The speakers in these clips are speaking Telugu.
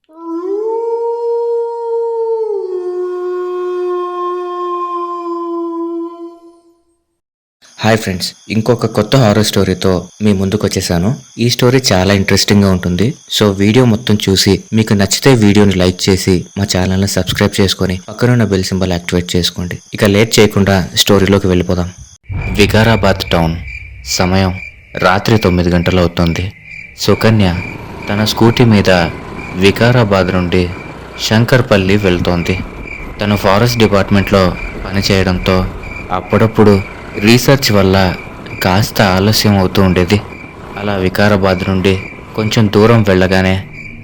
హాయ్ ఫ్రెండ్స్, ఇంకొక కొత్త హారర్ స్టోరీతో మీ ముందుకు వచ్చేసాను. ఈ స్టోరీ చాలా ఇంట్రెస్టింగ్గా ఉంటుంది. సో వీడియో మొత్తం చూసి మీకు నచ్చితే వీడియోని లైక్ చేసి మా ఛానల్ని సబ్స్క్రైబ్ చేసుకొని పక్కనున్న బెల్ సింబల్ యాక్టివేట్ చేసుకోండి. ఇక లేట్ చేయకుండా స్టోరీలోకి వెళ్ళిపోదాం. వికారాబాద్ టౌన్. సమయం రాత్రి 9 గంటలు అవుతుంది. సుకన్య తన స్కూటీ మీద వికారాబాద్ నుండి శంకర్పల్లి వెళ్తోంది. తను ఫారెస్ట్ డిపార్ట్మెంట్లో పనిచేయడంతో అప్పుడప్పుడు రీసెర్చ్ వల్ల కాస్త ఆలస్యం అవుతూ ఉండేది. అలా వికారాబాద్ నుండి కొంచెం దూరం వెళ్ళగానే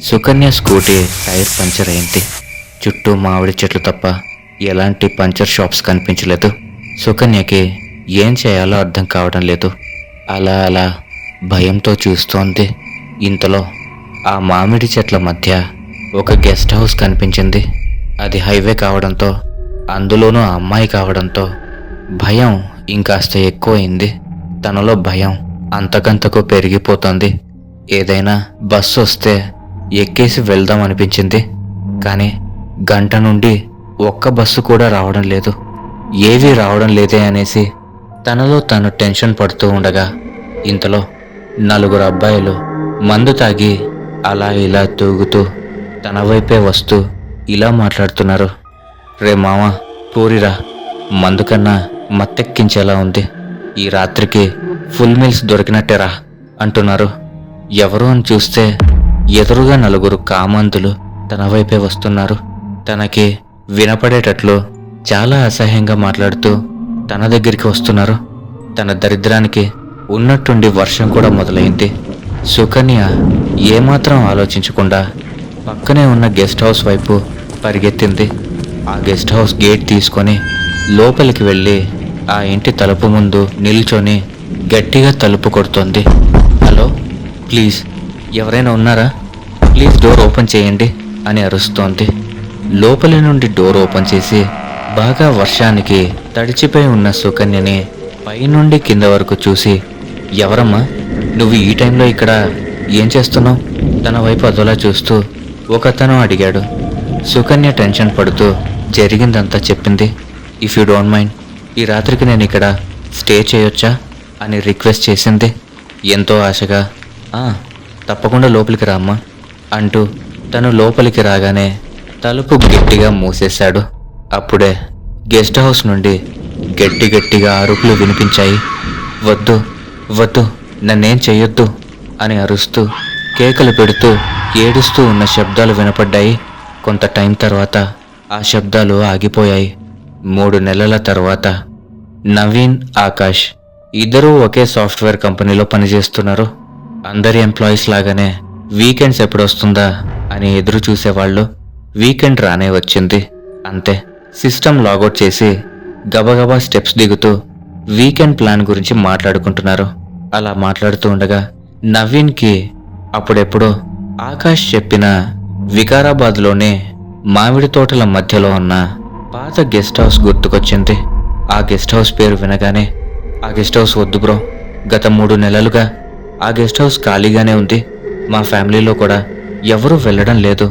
సుకన్య స్కూటీ టైర్ పంచర్ అయింది. చుట్టూ మామిడి చెట్లు తప్ప ఎలాంటి పంచర్ షాప్స్ కనిపించలేదు. సుకన్యకి ఏం చేయాలో అర్థం కావడం లేదు. అలా భయంతో చూస్తోంది. ఇంతలో ఆ మామిడి చెట్ల మధ్య ఒక గెస్ట్ హౌస్ కనిపించింది. అది హైవే కావడంతో, అందులోనూ ఆ అమ్మాయి కావడంతో భయం ఇంకాస్త ఎక్కువైంది. తనలో భయం అంతకంతకు పెరిగిపోతుంది. ఏదైనా బస్సు వస్తే ఎక్కేసి వెళ్దాం అనిపించింది. కానీ గంట నుండి ఒక్క బస్సు కూడా రావడం లేదు. ఏవీ రావడం లేదే అనేసి తనలో తను టెన్షన్ పడుతూ ఉండగా ఇంతలో 4 అబ్బాయిలు మందు తాగి అలా ఇలా తూగుతూ తన వైపే వస్తూ ఇలా మాట్లాడుతున్నారు. రే మామ, పూరిరా, మందు కన్నా మత్తెక్కించేలా ఉంది. ఈ రాత్రికి ఫుల్ మీల్స్ దొరికినట్టేరా అంటున్నారు. ఎవరు అని చూస్తే ఎదురుగా 4 కామంతులు తన వైపే వస్తున్నారు. తనకి వినపడేటట్లు చాలా అసహ్యంగా మాట్లాడుతూ తన దగ్గరికి వస్తున్నారు. తన దరిద్రానికి ఉన్నట్టుండి వర్షం కూడా మొదలైంది. సుకన్య ఏమాత్రం ఆలోచించకుండా పక్కనే ఉన్న గెస్ట్ హౌస్ వైపు పరిగెత్తింది. ఆ గెస్ట్ హౌస్ గేట్ తీసుకొని లోపలికి వెళ్ళి ఆ ఇంటి తలుపు ముందు నిల్చొని గట్టిగా తలుపు కొడుతోంది. హలో, ప్లీజ్ ఎవరైనా ఉన్నారా? ప్లీజ్ డోర్ ఓపెన్ చేయండి అని అరుస్తోంది. లోపలి నుండి డోర్ ఓపెన్ చేసి బాగా వర్షానికి తడిచిపోయి ఉన్న సుకన్యని పైనుండి కింద వరకు చూసి, ఎవరమ్మా నువ్వు ఈ టైంలో ఇక్కడ ఏం చేస్తున్నావు? తన వైపు అదోలా చూస్తూ ఒకతను అడిగాడు. సుకన్య టెన్షన్ పడుతూ జరిగిందంతా చెప్పింది. ఇఫ్ యూ డోంట్ మైండ్, ఈ రాత్రికి నేను ఇక్కడ స్టే చేయొచ్చా అని రిక్వెస్ట్ చేసింది. ఎంతో ఆశగా తప్పకుండా లోపలికి రామ్మా అంటూ తను లోపలికి రాగానే తలుపు గట్టిగా మూసేశాడు. అప్పుడే గెస్ట్ హౌస్ నుండి గట్టిగా అరుపులు వినిపించాయి. వద్దు వద్దు, నన్నేం చెయ్యొద్దు అని అరుస్తూ కేకలు పెడుతూ ఏడుస్తూ ఉన్న శబ్దాలు వినపడ్డాయి. కొంత టైం తర్వాత ఆ శబ్దాలు ఆగిపోయాయి. 3 నెలల తర్వాత నవీన్, ఆకాష్ ఇద్దరూ ఒకే సాఫ్ట్వేర్ కంపెనీలో పనిచేస్తున్నారు. అందరి ఎంప్లాయీస్ లాగానే వీకెండ్స్ ఎప్పుడొస్తుందా అని ఎదురు చూసేవాళ్ళు. వీకెండ్ రానే వచ్చింది. అంతే, సిస్టమ్ లాగౌట్ చేసి గబగబా స్టెప్స్ దిగుతూ వీకెండ్ ప్లాన్ గురించి మాట్లాడుకుంటున్నారు. అలా మాట్లాడుతూ ఉండగా నవీన్కి అప్పుడెప్పుడో ఆకాష్ చెప్పిన వికారాబాద్లోనే మామిడి తోటల మధ్యలో ఉన్న పాత గెస్ట్ హౌస్ గుర్తుకొచ్చింది. ఆ గెస్ట్ హౌస్ పేరు వినగానే, ఆ గెస్ట్ హౌస్ వద్దు బ్రో, గత 3 నెలలుగా ఆ గెస్ట్ హౌస్ ఖాళీగానే ఉంది. మా ఫ్యామిలీలో కూడా ఎవరూ వెళ్ళడం లేదు.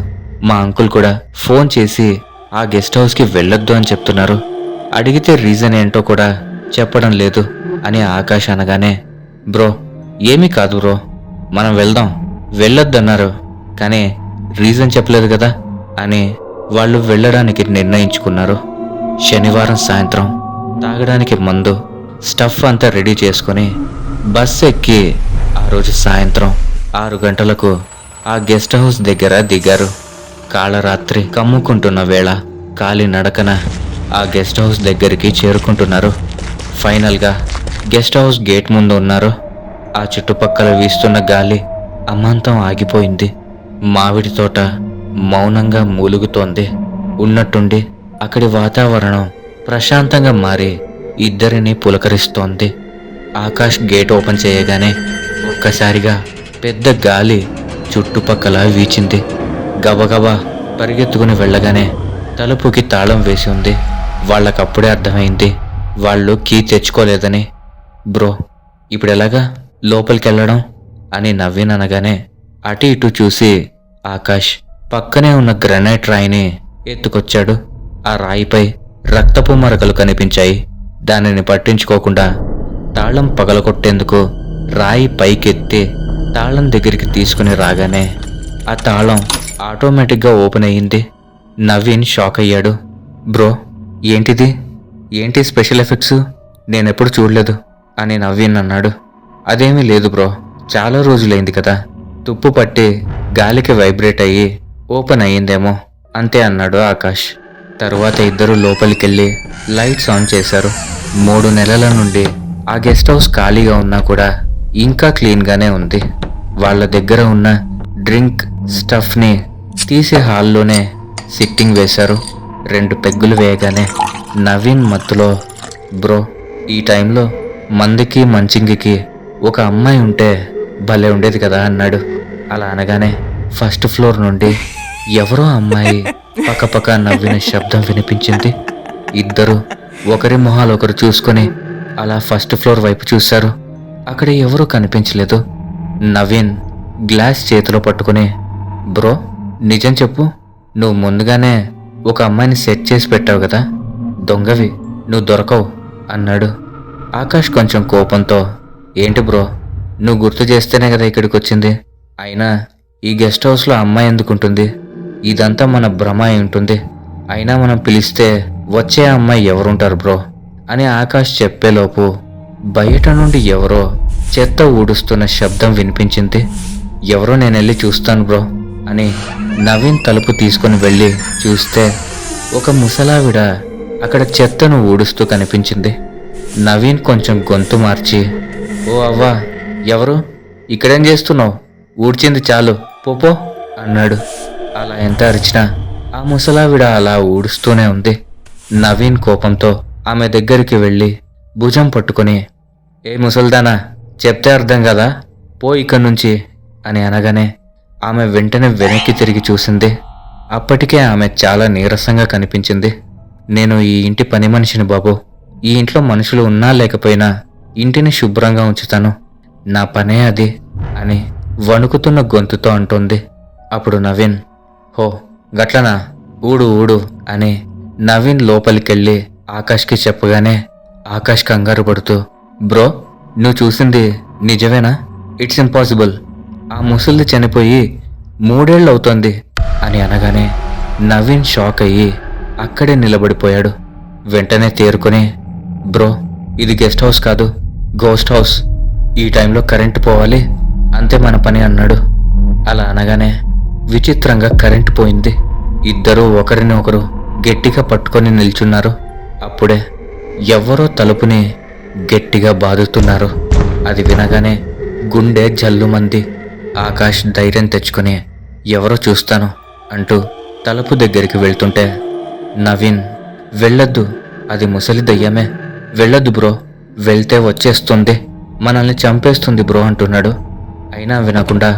మా అంకుల్ కూడా ఫోన్ చేసి ఆ గెస్ట్ హౌస్కి వెళ్ళొద్దు అని చెప్తున్నారు. అడిగితే రీజన్ ఏంటో కూడా చెప్పడం లేదు అని ఆకాష్ అనగానే, బ్రో ఏమీ కాదు బ్రో, మనం వెళ్దాం, వెళ్ళొద్దన్నారు కానీ రీజన్ చెప్పలేదు కదా అని వాళ్ళు వెళ్ళడానికి నిర్ణయించుకున్నారు. శనివారం సాయంత్రం తాగడానికి మందు, స్టఫ్ అంతా రెడీ చేసుకొని బస్ ఎక్కి ఆ రోజు సాయంత్రం 6 గంటలకు ఆ గెస్ట్ హౌస్ దగ్గర దిగారు. కాళరాత్రి కమ్ముకుంటున్న వేళ కాలి నడకన ఆ గెస్ట్ హౌస్ దగ్గరికి చేరుకుంటున్నారు. ఫైనల్గా గెస్ట్ హౌస్ గేట్ ముందు ఉన్నారు. ఆ చుట్టుపక్కల వీస్తున్న గాలి అమాంతం ఆగిపోయింది. మామిడి తోట మౌనంగా మూలుగుతోంది. ఉన్నట్టుండి అక్కడి వాతావరణం ప్రశాంతంగా మారి ఇద్దరిని పులకరిస్తోంది. ఆకాష్ గేట్ ఓపెన్ చేయగానే ఒక్కసారిగా పెద్ద గాలి చుట్టుపక్కల వీచింది. గబగబా పరిగెత్తుకుని వెళ్ళగానే తలుపుకి తాళం వేసి ఉంది. వాళ్ళకప్పుడే అర్థమైంది వాళ్ళు కీ తెచ్చుకోలేదని. బ్రో ఇప్పుడెలాగా లోపలికి వెళ్ళడం అని నవీన్ అనగానే అటు ఇటు చూసి ఆకాష్ పక్కనే ఉన్న గ్రానైట్ రాయిని ఎత్తుకొచ్చాడు. ఆ రాయిపై రక్తపు మరకలు కనిపించాయి. దానిని పట్టించుకోకుండా తాళం పగలగొట్టేందుకు రాయి పైకెత్తి తాళం దగ్గరికి తీసుకుని రాగానే ఆ తాళం ఆటోమేటిక్గా ఓపెన్ అయ్యింది. నవీన్ షాక్ అయ్యాడు. బ్రో, ఏంటిది? ఏంటి స్పెషల్ ఎఫెక్ట్స్? నేనెప్పుడు చూడలేదు అని నవీన్ అన్నాడు. అదేమీ లేదు బ్రో, చాలా రోజులైంది కదా, తుప్పు పట్టి గాలికి వైబ్రేట్ అయ్యి ఓపెన్ అయ్యిందేమో అంతే అన్నాడు ఆకాష్. తరువాత ఇద్దరు లోపలికెళ్ళి లైట్స్ ఆన్ చేశారు. 3 నెలల నుండి ఆ గెస్ట్ హౌస్ ఖాళీగా ఉన్నా కూడా ఇంకా క్లీన్గానే ఉంది. వాళ్ళ దగ్గర ఉన్న డ్రింక్ స్టఫ్ని తీసే హాల్లోనే సిట్టింగ్ వేశారు. 2 పెగ్గులు వేయగానే నవీన్ మత్తులో, బ్రో, ఈ టైంలో మందుకి మంచింగికి ఒక అమ్మాయి ఉంటే భలే ఉండేది కదా అన్నాడు. అలా అనగానే ఫస్ట్ ఫ్లోర్ నుండి ఎవరో అమ్మాయి పక్కపక్క నవ్విన శబ్దం వినిపించింది. ఇద్దరు ఒకరి మొహాలు ఒకరు చూసుకొని అలా ఫస్ట్ ఫ్లోర్ వైపు చూశారు. అక్కడ ఎవరూ కనిపించలేదు. నవీన్ గ్లాస్ చేతిలో పట్టుకుని, బ్రో, నిజం చెప్పు, నువ్వు ముందుగానే ఒక అమ్మాయిని సెట్ చేసి పెట్టావు కదా, దొంగవి, నువ్వు దొరకవు అన్నాడు. ఆకాష్ కొంచెం కోపంతో, ఏంటి బ్రో, నువ్వు గుర్తు చేస్తేనే కదా ఇక్కడికి వచ్చింది, అయినా ఈ గెస్ట్ హౌస్లో అమ్మాయి ఎందుకుంటుంది, ఇదంతా మన భ్రమ అయి ఉంటుంది, అయినా మనం పిలిస్తే వచ్చే అమ్మాయి ఎవరుంటారు బ్రో అని ఆకాష్ చెప్పేలోపు బయట నుండి ఎవరో చెత్త ఊడుస్తున్న శబ్దం వినిపించింది. ఎవరో, నేను వెళ్ళి చూస్తాను బ్రో అని నవీన్ తలుపు తీసుకుని వెళ్ళి చూస్తే ఒక ముసలావిడ అక్కడ చెత్తను ఊడుస్తూ కనిపించింది. నవీన్ కొంచెం గొంతు మార్చి, ఓ అవ్వా, ఎవరు, ఇక్కడేం చేస్తున్నావు, ఊడ్చింది చాలు, పోపో అన్నాడు. అలా ఎంత అరిచినా ఆ ముసలావిడ అలా ఊడుస్తూనే ఉంది. నవీన్ కోపంతో ఆమె దగ్గరికి వెళ్ళి భుజం పట్టుకొని, ఏ ముసల్దానా, చెప్తే అర్థం కదా, పో ఇక్కడి నుంచి అని అనగానే ఆమె వెంటనే వెనక్కి తిరిగి చూసింది. అప్పటికే ఆమె చాలా నీరసంగా కనిపించింది. నేను ఈ ఇంటి పని మనిషిని బాబు, ఈ ఇంట్లో మనుషులు ఉన్నా లేకపోయినా ఇంటిని శుభ్రంగా ఉంచుతాను, నా పనే అది అని వణుకుతున్న గొంతుతో అంటోంది. అప్పుడు నవీన్, హో గట్లనా, ఊడు ఊడు అని నవీన్ లోపలికెళ్ళి ఆకాష్కి చెప్పగానే ఆకాష్ కంగారు పడుతూ, బ్రో, నువ్వు చూసింది నిజమేనా? ఇట్స్ ఇంపాసిబుల్, ఆ ముసలిది చనిపోయి 3 ఏళ్ళు అవుతోంది అని అనగానే నవీన్ షాక్ అయ్యి అక్కడే నిలబడిపోయాడు. వెంటనే తేరుకొని, బ్రో, ఇది గెస్ట్ హౌస్ కాదు, గోస్ట్ హౌస్, ఈ టైంలో కరెంటు పోవాలి, అంతే మన పని అన్నాడు. అలా అనగానే విచిత్రంగా కరెంటు పోయింది. ఇద్దరూ ఒకరిని ఒకరు గట్టిగా పట్టుకొని నిల్చున్నారు. అప్పుడే ఎవ్వరో తలుపుని గట్టిగా బాదుతున్నారు. అది వినగానే గుండె జల్లుమంది. ఆకాష్ ధైర్యం తెచ్చుకొని, ఎవరో చూస్తాను అంటూ తలుపు దగ్గరికి వెళ్తుంటే నవీన్, వెళ్ళొద్దు, అది ముసలి దయ్యమే, వెళ్ళొద్దు బ్రో, వెళ్తే వచ్చేస్తుంది, మనల్ని చంపేస్తుంది బ్రో అంటున్నాడు. అయినా వినకుండా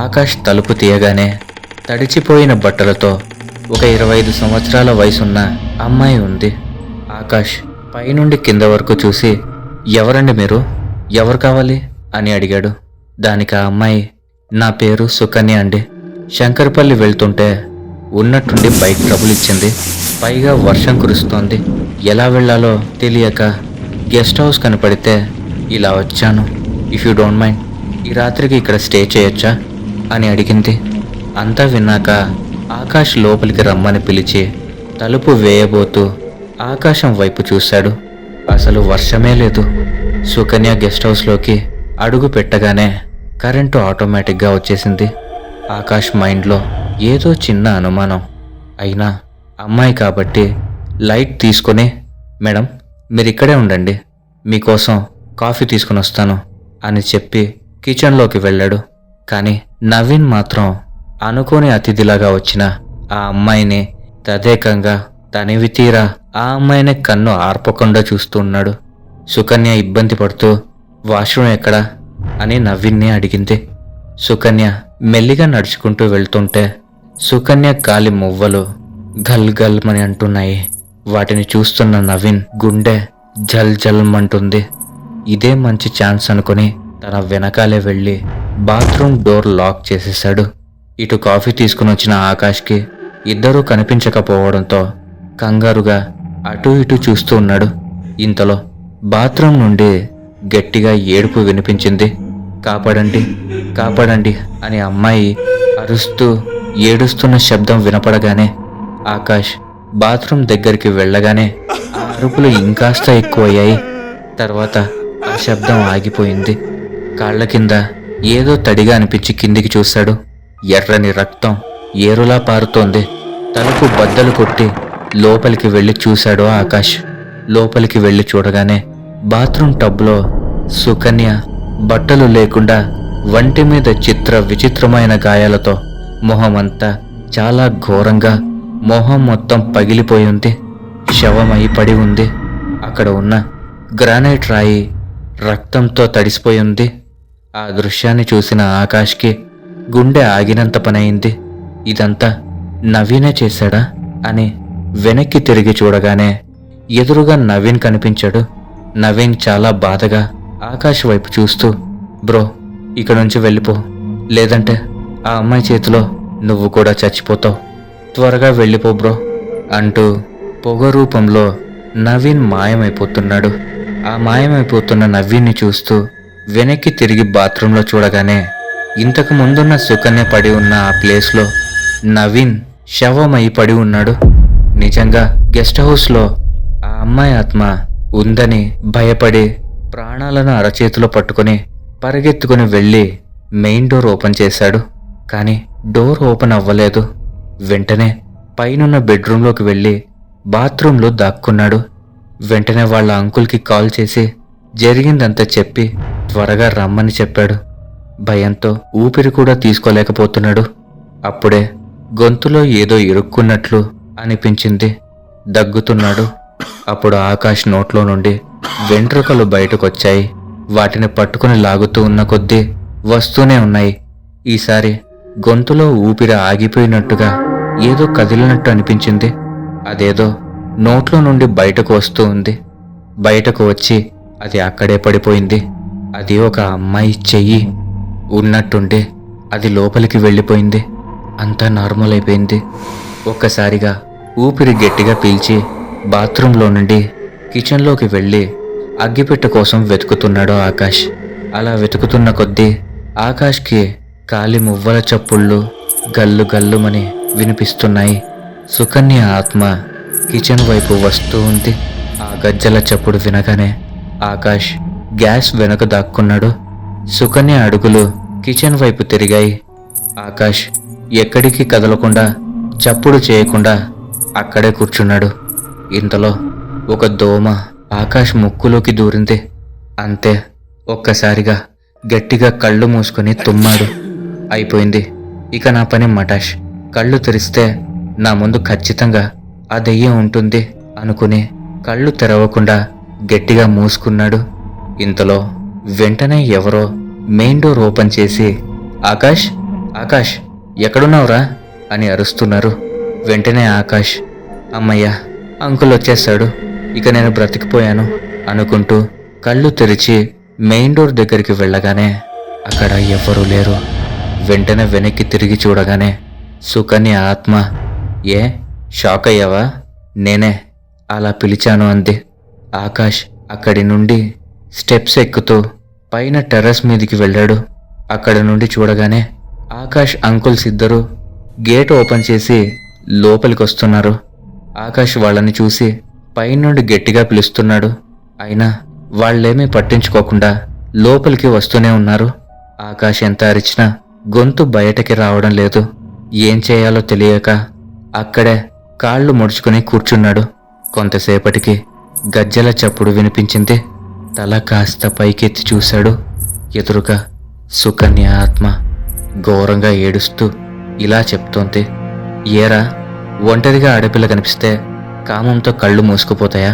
ఆకాష్ తలుపు తీయగానే తడిచిపోయిన బట్టలతో ఒక 25 సంవత్సరాల వయసున్న అమ్మాయి ఉంది. ఆకాష్ పైనుండి కింద వరకు చూసి, ఎవరండి మీరు, ఎవరు కావాలి అని అడిగాడు. దానికి ఆ అమ్మాయి, నా పేరు సుకన్య అండి, శంకర్పల్లి వెళ్తుంటే ఉన్నట్టుండి బైక్ ట్రబుల్ ఇచ్చింది, పైగా వర్షం కురుస్తోంది, ఎలా వెళ్ళాలో తెలియక గెస్ట్ హౌస్ కనపడితే ఇలా వచ్చాను, ఇఫ్ యూ డోంట్ మైండ్ ఈ రాత్రికి ఇక్కడ స్టే చేయొచ్చా అని అడిగింది. అంతా విన్నాక ఆకాష్ లోపలికి రమ్మని పిలిచి తలుపు వేయబోతూ ఆకాశం వైపు చూశాడు. అసలు వర్షమే లేదు. సుకన్య గెస్ట్ హౌస్లోకి అడుగు పెట్టగానే కరెంటు ఆటోమేటిక్గా వచ్చేసింది. ఆకాష్ మైండ్లో ఏదో చిన్న అనుమానం, అయినా అమ్మాయి కాబట్టి లైట్ తీసుకొని, మేడం, మీరు ఇక్కడే ఉండండి, మీకోసం కాఫీ తీసుకుని వస్తాను అని చెప్పి కిచెన్లోకి వెళ్ళాడు. కానీ నవీన్ మాత్రం అనుకోని అతిథిలాగా వచ్చిన ఆ అమ్మాయిని తదేకంగా తనివి తీరా ఆ అమ్మాయిని కన్ను ఆర్పకుండా చూస్తూ ఉన్నాడు. సుకన్య ఇబ్బంది పడుతూ, వాష్రూమ్ ఎక్కడా అని నవీన్ని అడిగింది. సుకన్య మెల్లిగా నడుచుకుంటూ వెళ్తుంటే సుకన్య కాలి మువ్వలు గల్ గల్ అని అంటున్నాయి. వాటిని చూస్తున్న నవీన్ గుండె జల్ జల్మంటుంది. ఇదే మంచి ఛాన్స్ అనుకుని తన వెనకాలే వెళ్ళి బాత్రూమ్ డోర్ లాక్ చేసేశాడు. ఇటు కాఫీ తీసుకుని వచ్చిన ఆకాష్కి ఇద్దరూ కనిపించకపోవడంతో కంగారుగా అటూ ఇటూ చూస్తూ ఉన్నాడు. ఇంతలో బాత్రూం నుండి గట్టిగా ఏడుపు వినిపించింది. కాపాడండి, కాపాడండి అని అమ్మాయి అరుస్తూ ఏడుస్తున్న శబ్దం వినపడగానే ఆకాష్ బాత్రూం దగ్గరికి వెళ్ళగానే ఆ అరుపులు ఇంకాస్త ఎక్కువయ్యాయి. తర్వాత ఆ శబ్దం ఆగిపోయింది. కాళ్ల కింద ఏదో తడిగా అనిపించి కిందికి చూశాడు. ఎర్రని రక్తం ఏరులా పారుతోంది. తలకు బద్దలు కొట్టి లోపలికి వెళ్ళి చూశాడు ఆకాష్. లోపలికి వెళ్ళి చూడగానే బాత్రూం టబ్లో సుకన్య బట్టలు లేకుండా వంటి మీద చిత్ర విచిత్రమైన గాయాలతో మొహమంతా చాలా ఘోరంగా మొహం మొత్తం పగిలిపోయి ఉంది. శవమై పడి ఉంది. అక్కడ ఉన్న గ్రానైట్ రాయి రక్తంతో తడిసిపోయి ఉంది. ఆ దృశ్యాన్ని చూసిన ఆకాష్కి గుండె ఆగినంత పనయింది. ఇదంతా నవీనే చేశాడా అని వెనక్కి తిరిగి చూడగానే ఎదురుగా నవీన్ కనిపించాడు. నవీన్ చాలా బాధగా ఆకాష్ వైపు చూస్తూ, బ్రో ఇక నుంచి వెళ్ళిపో, లేదంటే ఆ అమ్మాయి చేతిలో నువ్వు కూడా చచ్చిపోతావు, త్వరగా వెళ్ళిపో బ్రో అంటూ పొగ రూపంలో నవీన్ మాయమైపోతున్నాడు. ఆ మాయమైపోతున్న నవీన్ని చూస్తూ వెనక్కి తిరిగి బాత్రూంలో చూడగానే ఇంతకు ముందున్న సుకన్య పడి ఉన్న ఆ ప్లేస్లో నవీన్ శవమై పడి ఉన్నాడు. నిజంగా గెస్ట్ హౌస్లో ఆ అమ్మాయి ఆత్మ ఉందని భయపడి ప్రాణాలను అరచేతిలో పట్టుకుని పరిగెత్తుకుని వెళ్ళి మెయిన్ డోర్ ఓపెన్ చేశాడు. కానీ డోర్ ఓపెన్ అవ్వలేదు. వెంటనే పైనున్న బెడ్రూంలోకి వెళ్ళి బాత్రూంలో దాక్కున్నాడు. వెంటనే వాళ్ళ అంకుల్కి కాల్ చేసి జరిగిందంతా చెప్పి త్వరగా రమ్మని చెప్పాడు. భయంతో ఊపిరి కూడా తీసుకోలేకపోతున్నాడు. అప్పుడే గొంతులో ఏదో ఇరుక్కున్నట్లు అనిపించింది. దగ్గుతున్నాడు. అప్పుడు ఆకాష్ నోట్లో నుండి వెంట్రుకలు బయటకొచ్చాయి. వాటిని పట్టుకుని లాగుతూ ఉన్న కొద్దీ వస్తూనే ఉన్నాయి. ఈసారి గొంతులో ఊపిరి ఆగిపోయినట్టుగా ఏదో కదిలినట్టు అనిపించింది. అదేదో నోట్లో నుండి బయటకు వస్తూ ఉంది. బయటకు వచ్చి అది అక్కడే పడిపోయింది. అది ఒక అమ్మాయి చెయ్యి. ఉన్నట్టుండి అది లోపలికి వెళ్ళిపోయింది. అంతా నార్మల్ అయిపోయింది. ఒక్కసారిగా ఊపిరి గట్టిగా పీల్చి బాత్రూంలో నుండి కిచెన్లోకి వెళ్ళి అగ్గిపెట్టె కోసం వెతుకుతున్నాడు ఆకాష్. అలా వెతుకుతున్న కొద్దీ ఆకాష్కి కాలి మువ్వల చప్పుళ్ళు గల్లు గల్లుమని వినిపిస్తున్నాయి. సుకన్య ఆత్మ కిచెన్ వైపు వస్తూ ఉంది. ఆ గజ్జల చప్పుడు వినగానే ఆకాష్ గ్యాస్ వెనక దాక్కున్నాడు. సుకన్య అడుగులు కిచెన్ వైపు తిరిగాయి. ఆకాష్ ఎక్కడికి కదలకుండా చప్పుడు చేయకుండా అక్కడే కూర్చున్నాడు. ఇంతలో ఒక దోమ ఆకాష్ ముక్కులోకి దూరింది. అంతే, ఒక్కసారిగా గట్టిగా కళ్ళు మూసుకొని తుమ్మాడు. అయిపోయింది, ఇక నా పని మటాష్. కళ్ళు తెరిస్తే నా ముందు ఖచ్చితంగా ఆ దెయ్యం ఉంటుంది అనుకుని కళ్ళు తెరవకుండా గట్టిగా మూసుకున్నాడు. ఇంతలో వెంటనే ఎవరో మెయిన్ డోర్ ఓపెన్ చేసి ఆకాష్, ఆకాష్ ఎక్కడున్నావురా అని అరుస్తున్నారు. వెంటనే ఆకాష్, అమ్మయ్యా అంకుల్ వచ్చేస్తాడు, ఇక నేను బ్రతికిపోయాను అనుకుంటూ కళ్ళు తెరిచి మెయిన్ డోర్ దగ్గరికి వెళ్ళగానే అక్కడ ఎవ్వరూ లేరు. వెంటనే వెనక్కి తిరిగి చూడగానే సుకన్య ఆత్మ, ఏ షాక్ అయ్యావా? నేనే అలా పిలిచాను అంది. ఆకాష్ అక్కడి నుండి స్టెప్స్ ఎక్కుతూ పైన టెర్రస్ మీదికి వెళ్ళాడు. అక్కడ నుండి చూడగానే ఆకాష్ అంకుల్స్ ఇద్దరు గేట్ ఓపెన్ చేసి లోపలికి వస్తున్నారు. ఆకాష్ వాళ్ళని చూసి పైనుండి గట్టిగా పిలుస్తున్నాడు. అయినా వాళ్ళేమీ పట్టించుకోకుండా లోపలికి వస్తూనే ఉన్నారు. ఆకాష్ ఎంత అరిచినా గొంతు బయటకి రావడం లేదు. ఏం చేయాలో తెలియక అక్కడే కాళ్ళు ముడుచుకుని కూర్చున్నాడు. కొంతసేపటికి గజ్జల చప్పుడు వినిపించింది. తల కాస్త పైకెత్తి చూశాడు. ఎదురుగా సుకన్య ఆత్మ ఘోరంగా ఏడుస్తూ ఇలా చెప్తోంది, ఏరా, ఒంటరిగా ఆడపిల్ల కనిపిస్తే కామంతో కళ్ళు మూసుకుపోతాయా?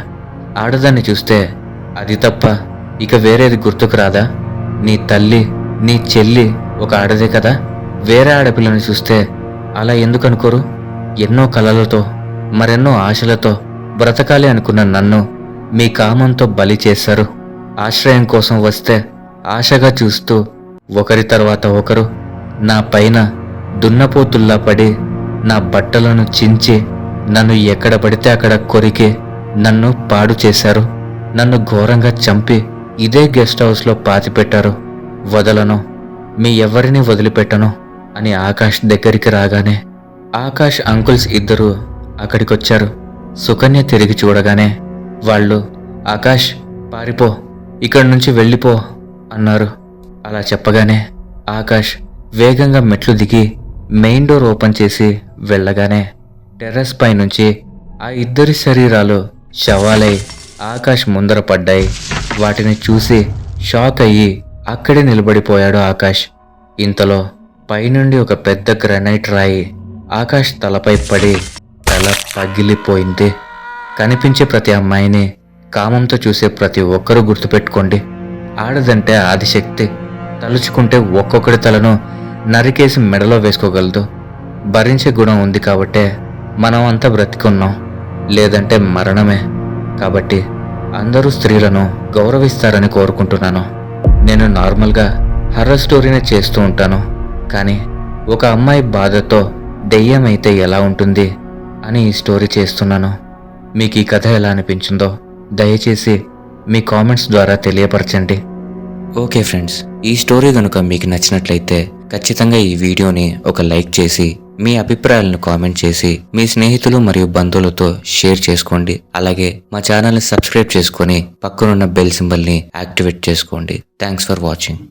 ఆడదాన్ని చూస్తే అది తప్ప ఇక వేరేది గుర్తుకు రాదా? నీ తల్లి, నీ చెల్లి ఒక ఆడదే కదా. వేరే ఆడపిల్లని చూస్తే అలా ఎందుకు అనుకోరు? ఎన్నో కలలతో మరెన్నో ఆశలతో బ్రతకాలి అనుకున్న నన్ను మీ కామంతో బలి చేశారు. ఆశ్రయం కోసం వస్తే ఆశగా చూస్తూ ఒకరి తర్వాత ఒకరు నా పైన దున్నపోతుల్లా పడి నా బట్టలను చించి నన్ను ఎక్కడ పడితే అక్కడ కొరికి నన్ను పాడు చేశారు. నన్ను ఘోరంగా చంపి ఇదే గెస్ట్ హౌస్లో పాతిపెట్టారు. వదలను, మీ ఎవరిని వదిలిపెట్టను అని ఆకాష్ దగ్గరికి రాగానే ఆకాష్ అంకుల్స్ ఇద్దరూ అక్కడికొచ్చారు. సుకన్య తిరిగి చూడగానే వాళ్ళు, ఆకాష్ పారిపో, ఇక్కడి నుంచి వెళ్ళిపో అన్నారు. అలా చెప్పగానే ఆకాష్ వేగంగా మెట్లు దిగి మెయిన్ డోర్ ఓపెన్ చేసి వెళ్ళగానే టెర్రస్ పైనుంచి ఆ ఇద్దరి శరీరాలు శవాలై ఆకాష్ ముందర పడ్డాయి. వాటిని చూసి షాక్ అయ్యి అక్కడే నిలబడిపోయాడు ఆకాష్. ఇంతలో పైనుండి ఒక పెద్ద గ్రానైట్ రాయి ఆకాష్ తలపై పడి తల పగిలిపోయింది. కనిపించే ప్రతి అమ్మాయిని కామంతో చూసే ప్రతి ఒక్కరూ గుర్తుపెట్టుకోండి. ఆడదంటే ఆదిశక్తి. తలుచుకుంటే ఒక్కొక్కడి తలను నరికేసి మెడలో వేసుకోగలదు. భరించే గుణం ఉంది కాబట్టే మనం అంతా బ్రతికున్నాం, లేదంటే మరణమే. కాబట్టి అందరూ స్త్రీలను గౌరవిస్తారని కోరుకుంటున్నాను. నేను నార్మల్గా హర్రర్ స్టోరీనే చేస్తూ ఉంటాను, కానీ ఒక అమ్మాయి బాధతో దెయ్యమైతే ఎలా ఉంటుంది అని ఈ స్టోరీ చేస్తున్నాను. మీకు ఈ కథ ఎలా అనిపించిందో దయచేసి మీ కామెంట్స్ ద్వారా తెలియపరచండి. ఓకే ఫ్రెండ్స్, ఈ స్టోరీ కనుక మీకు నచ్చినట్లయితే ఖచ్చితంగా ఈ వీడియోని ఒక లైక్ చేసి మీ అభిప్రాయాలను కామెంట్ చేసి మీ స్నేహితులు మరియు బంధువులతో షేర్ చేసుకోండి. అలాగే మా ఛానల్ని సబ్స్క్రైబ్ చేసుకొని పక్కనున్న బెల్ సింబల్ని యాక్టివేట్ చేసుకోండి. Thanks for watching.